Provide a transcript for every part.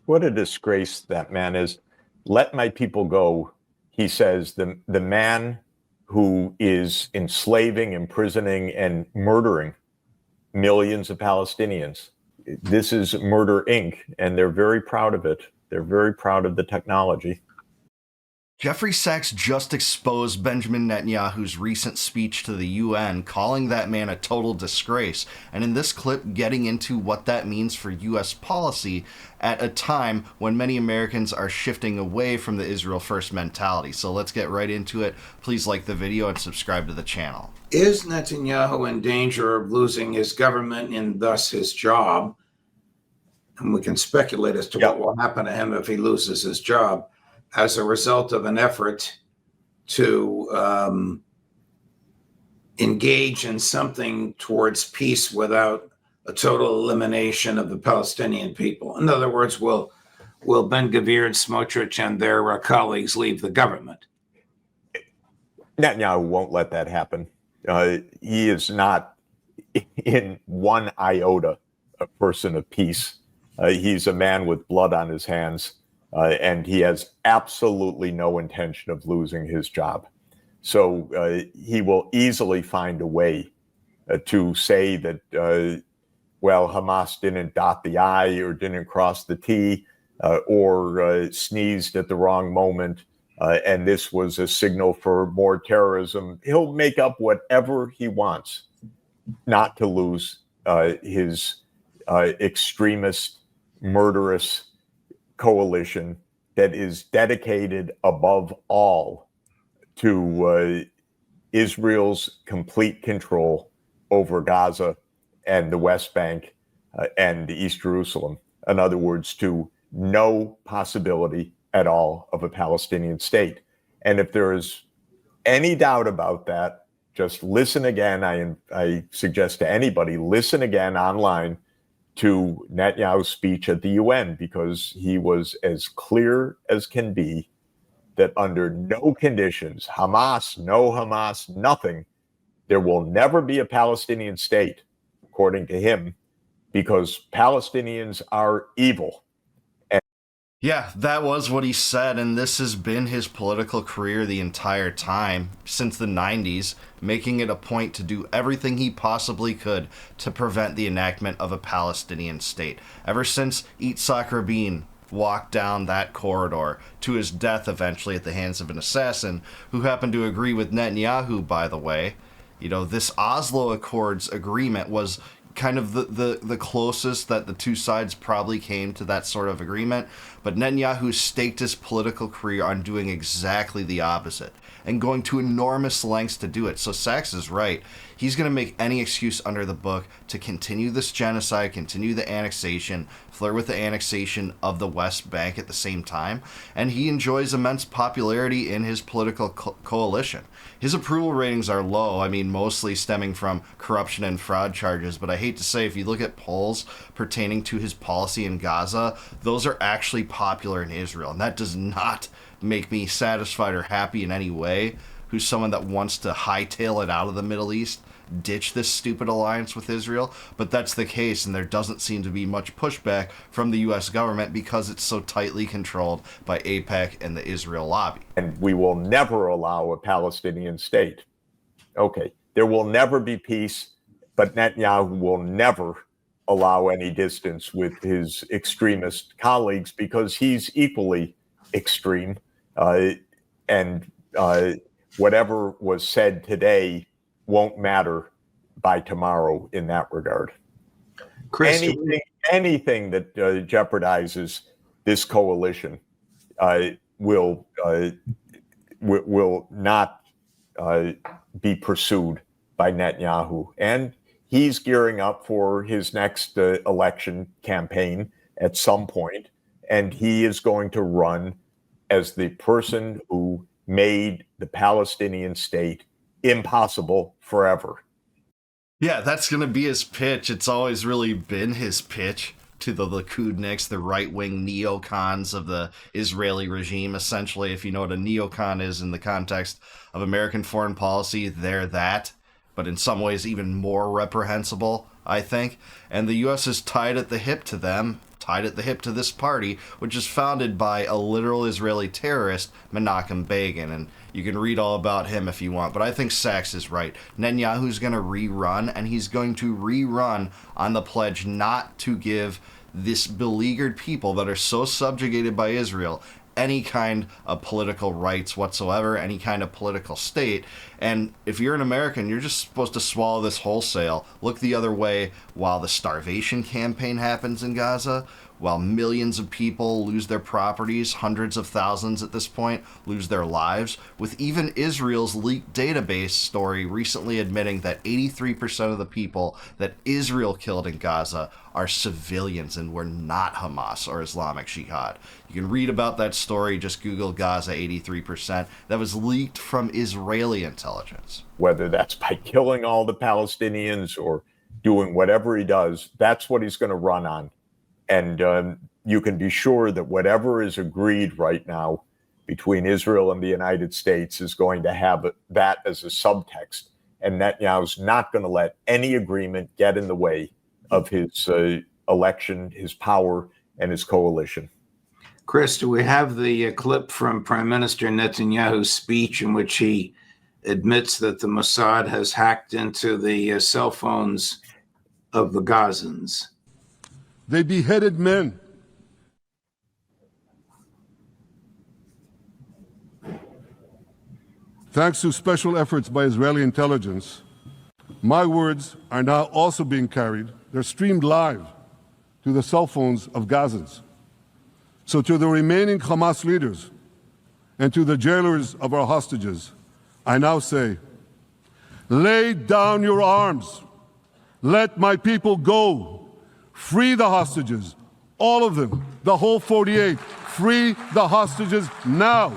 What a disgrace that man is. Let my people go, he says, the man who is enslaving, imprisoning, and murdering millions of Palestinians. This is Murder Inc., and they're very proud of it. They're very proud of the technology. Jeffrey Sachs just exposed Benjamin Netanyahu's recent speech to the UN, calling that man a total disgrace, and in this clip getting into what that means for US policy at a time when many Americans are shifting away from the Israel first mentality. So let's get right into it. Please like the video and subscribe to the channel. Is Netanyahu in danger of losing his government and thus his job? And we can speculate as to what will happen to him if he loses his job as a result of an effort to engage in something towards peace without a total elimination of the Palestinian people. In other words, will Ben-Gvir and Smotrich and their colleagues leave the government? Netanyahu won't let that happen. He is not in one iota a person of peace. He's a man with blood on his hands. And he has absolutely no intention of losing his job. So he will easily find a way to say that, well, Hamas didn't dot the I or didn't cross the T or sneezed at the wrong moment. And this was a signal for more terrorism. He'll make up whatever he wants not to lose his extremist, murderous coalition that is dedicated above all to Israel's complete control over Gaza and the West Bank and East Jerusalem. In other words, to no possibility at all of a Palestinian state. And if there is any doubt about that, just listen again. I suggest to anybody, listen again online to Netanyahu's speech at the UN, because he was as clear as can be that under no conditions, Hamas, no Hamas, nothing, there will never be a Palestinian state, according to him, because Palestinians are evil. Yeah, that was what he said, and this has been his political career the entire time, since the 90s, making it a point to do everything he possibly could to prevent the enactment of a Palestinian state. Ever since Yitzhak Rabin walked down that corridor to his death eventually at the hands of an assassin who happened to agree with Netanyahu, by the way. You know, this Oslo Accords agreement was kind of the closest that the two sides probably came to that sort of agreement. But Netanyahu staked his political career on doing exactly the opposite and going to enormous lengths to do it. So Sachs is right. He's going to make any excuse under the book to continue this genocide, continue the annexation, flirt with the annexation of the West Bank at the same time. And he enjoys immense popularity in his political coalition. His approval ratings are low, I mean, mostly stemming from corruption and fraud charges. But I hate to say, if you look at polls pertaining to his policy in Gaza, those are actually popular in Israel. And that does not make me satisfied or happy in any way, who's someone that wants to hightail it out of the Middle East, ditch this stupid alliance with Israel. But that's the case, and there doesn't seem to be much pushback from the U.S. government because it's so tightly controlled by AIPAC and the Israel lobby. And we will never allow a Palestinian state. Okay, there will never be peace, but Netanyahu will never allow any distance with his extremist colleagues because he's equally extreme. And whatever was said today won't matter by tomorrow in that regard. Chris, anything that jeopardizes this coalition will not be pursued by Netanyahu. And he's gearing up for his next election campaign at some point, and he is going to run as the person who made the Palestinian state impossible forever. Yeah, that's going to be his pitch. It's always really been his pitch to the Likudniks, the right-wing neocons of the Israeli regime, essentially. If you know what a neocon is in the context of American foreign policy, they're that, but in some ways even more reprehensible, I think. And the U.S. is tied at the hip to them, tied at the hip to this party, which is founded by a literal Israeli terrorist, Menachem Begin. And you can read all about him if you want. But I think Sachs is right. Netanyahu's going to rerun, and he's going to rerun on the pledge not to give this beleaguered people that are so subjugated by Israel any kind of political rights whatsoever, any kind of political state. And if you're an American, you're just supposed to swallow this wholesale, look the other way while the starvation campaign happens in Gaza, while millions of people lose their properties, hundreds of thousands at this point lose their lives, with even Israel's leaked database story recently admitting that 83% of the people that Israel killed in Gaza are civilians and were not Hamas or Islamic Jihad. You can read about that story, just Google Gaza 83%. That was leaked from Israeli intelligence. Whether that's by killing all the Palestinians or doing whatever he does, that's what he's going to run on. And you can be sure that whatever is agreed right now between Israel and the United States is going to have that as a subtext. And Netanyahu's not going to let any agreement get in the way of his election, his power, and his coalition. Chris, do we have the clip from Prime Minister Netanyahu's speech in which he admits that the Mossad has hacked into the cell phones of the Gazans? They beheaded men. Thanks to special efforts by Israeli intelligence, my words are now also being carried. They're streamed live to the cell phones of Gazans. So to the remaining Hamas leaders and to the jailers of our hostages, I now say, lay down your arms. Let my people go. Free the hostages, all of them, the whole 48. Free the hostages now.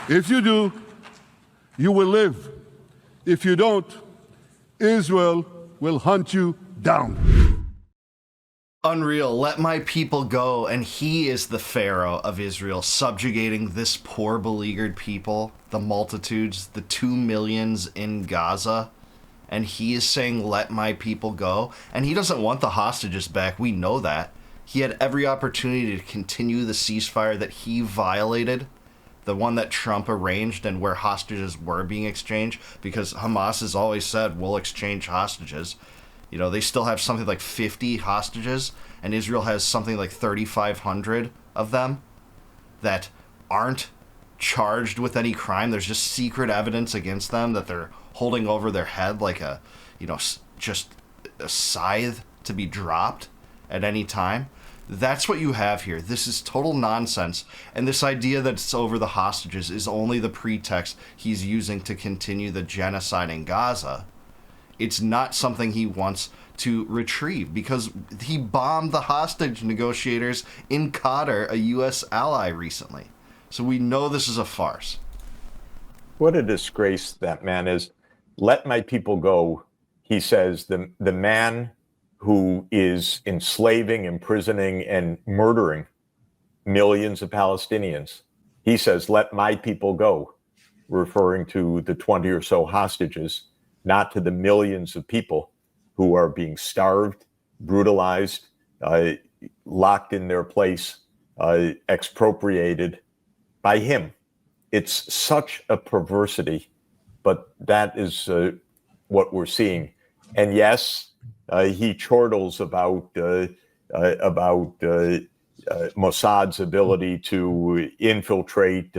If you do, you will live. If you don't, Israel will hunt you down. Unreal. Let my people go. And he is the Pharaoh of Israel, subjugating this poor beleaguered people, the multitudes, the 2 millions in Gaza. And he is saying, let my people go. And he doesn't want the hostages back. We know that. He had every opportunity to continue the ceasefire that he violated, the one that Trump arranged and where hostages were being exchanged, because Hamas has always said, we'll exchange hostages. You know, they still have something like 50 hostages, and Israel has something like 3,500 of them that aren't charged with any crime. There's just secret evidence against them that they're holding over their head like a, just a scythe to be dropped at any time. That's what you have here. This is total nonsense. And this idea that it's over the hostages is only the pretext he's using to continue the genocide in Gaza. It's not something he wants to retrieve because he bombed the hostage negotiators in Qatar, a U.S. ally, recently. So we know this is a farce. What a disgrace that man is. Let my people go, he says, the man who is enslaving, imprisoning, and murdering millions of Palestinians. He says, let my people go, referring to the 20 or so hostages, not to the millions of people who are being starved, brutalized, locked in their place, expropriated by him. It's such a perversity, but that is what we're seeing. And yes, he chortles about Mossad's ability to infiltrate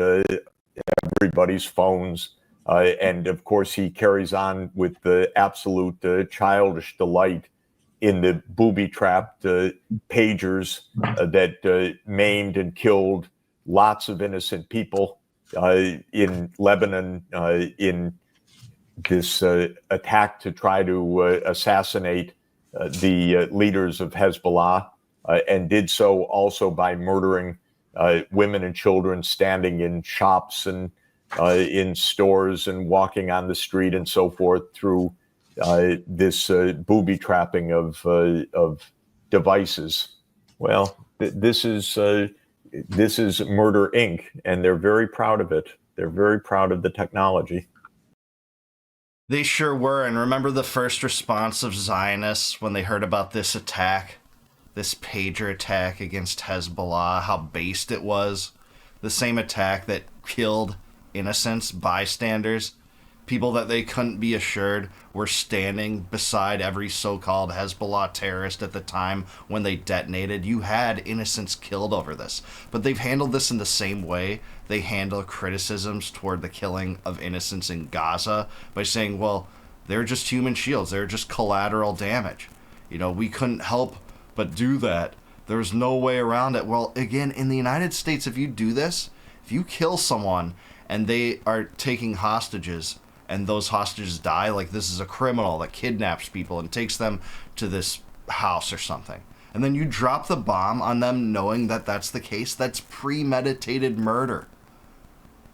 everybody's phones. And of course, he carries on with the absolute childish delight in the booby-trapped pagers that maimed and killed lots of innocent people in Lebanon in this attack to try to assassinate the leaders of Hezbollah, and did so also by murdering women and children standing in shops and in stores and walking on the street and so forth through this booby trapping of devices. Well, this is Murder Inc., and they're very proud of it. They're very proud of the technology. They sure were. And remember the first response of Zionists when they heard about this attack? This pager attack against Hezbollah, how based it was. The same attack that killed innocents, bystanders, people that they couldn't be assured were standing beside every so-called Hezbollah terrorist at the time when they detonated. You had innocents killed over this. But they've handled this in the same way they handle criticisms toward the killing of innocents in Gaza by saying, well, they're just human shields. They're just collateral damage. You know, we couldn't help but do that. There's no way around it. Well, again, in the United States, if you do this, if you kill someone and they are taking hostages and those hostages die, like this is a criminal that kidnaps people and takes them to this house or something, and then you drop the bomb on them knowing that that's the case, that's premeditated murder.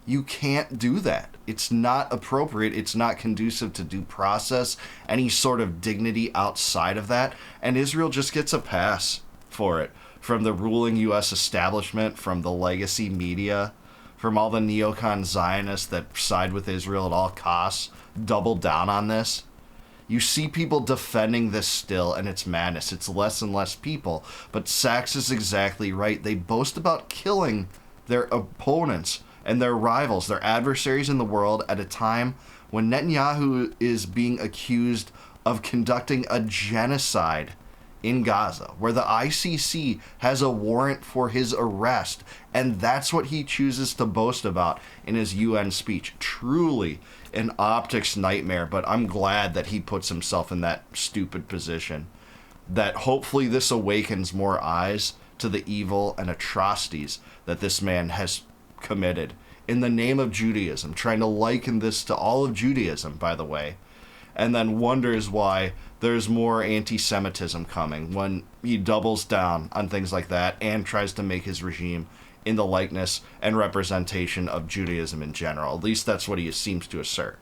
You can't do that. It's not appropriate. It's not conducive to due process, any sort of dignity outside of that. And Israel just gets a pass for it from the ruling U.S. establishment, from the legacy media, from all the neocon Zionists that side with Israel at all costs, double down on this. You see people defending this still, and it's madness. It's less and less people. But Sachs is exactly right. They boast about killing their opponents and their rivals, their adversaries in the world at a time when Netanyahu is being accused of conducting a genocide in Gaza, where the ICC has a warrant for his arrest, and that's what he chooses to boast about in his UN speech. Truly an optics nightmare, but I'm glad that he puts himself in that stupid position, that hopefully this awakens more eyes to the evil and atrocities that this man has committed in the name of Judaism, trying to liken this to all of Judaism, by the way, and then wonders why there's more anti-Semitism coming when he doubles down on things like that and tries to make his regime in the likeness and representation of Judaism in general. At least that's what he seems to assert.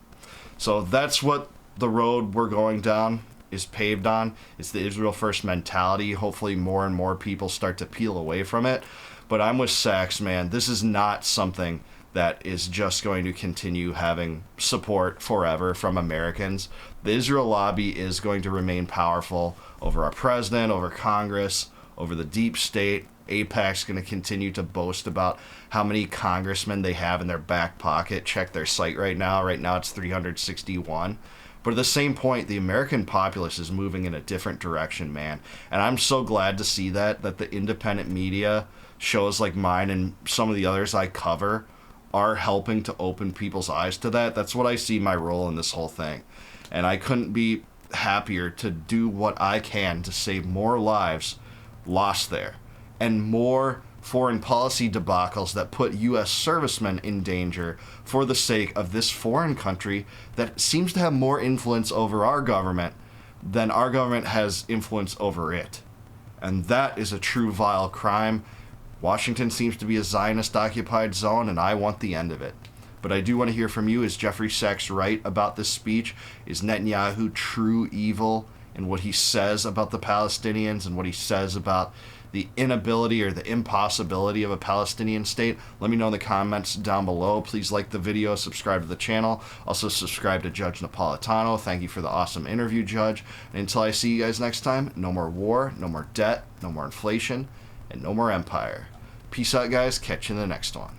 So that's what the road we're going down is paved on. It's the Israel first mentality. Hopefully more and more people start to peel away from it. But I'm with Sachs, man. This is not something that is just going to continue having support forever from Americans. The Israel lobby is going to remain powerful over our president, over Congress, over the deep state. AIPAC's going to continue to boast about how many congressmen they have in their back pocket. Check their site right now. Right now it's 361. But at the same point, the American populace is moving in a different direction, man. And I'm so glad to see that the independent media, shows like mine and some of the others I cover, are helping to open people's eyes to that. That's what I see my role in this whole thing. And I couldn't be happier to do what I can to save more lives lost there and more foreign policy debacles that put U.S. servicemen in danger for the sake of this foreign country that seems to have more influence over our government than our government has influence over it. And that is a true vile crime. Washington seems to be a Zionist-occupied zone, and I want the end of it. But I do want to hear from you. Is Jeffrey Sachs right about this speech? Is Netanyahu true evil in what he says about the Palestinians and what he says about the inability or the impossibility of a Palestinian state? Let me know in the comments down below. Please like the video, subscribe to the channel. Also subscribe to Judge Napolitano. Thank you for the awesome interview, Judge. And until I see you guys next time, no more war, no more debt, no more inflation, and no more empire. Peace out, guys. Catch you in the next one.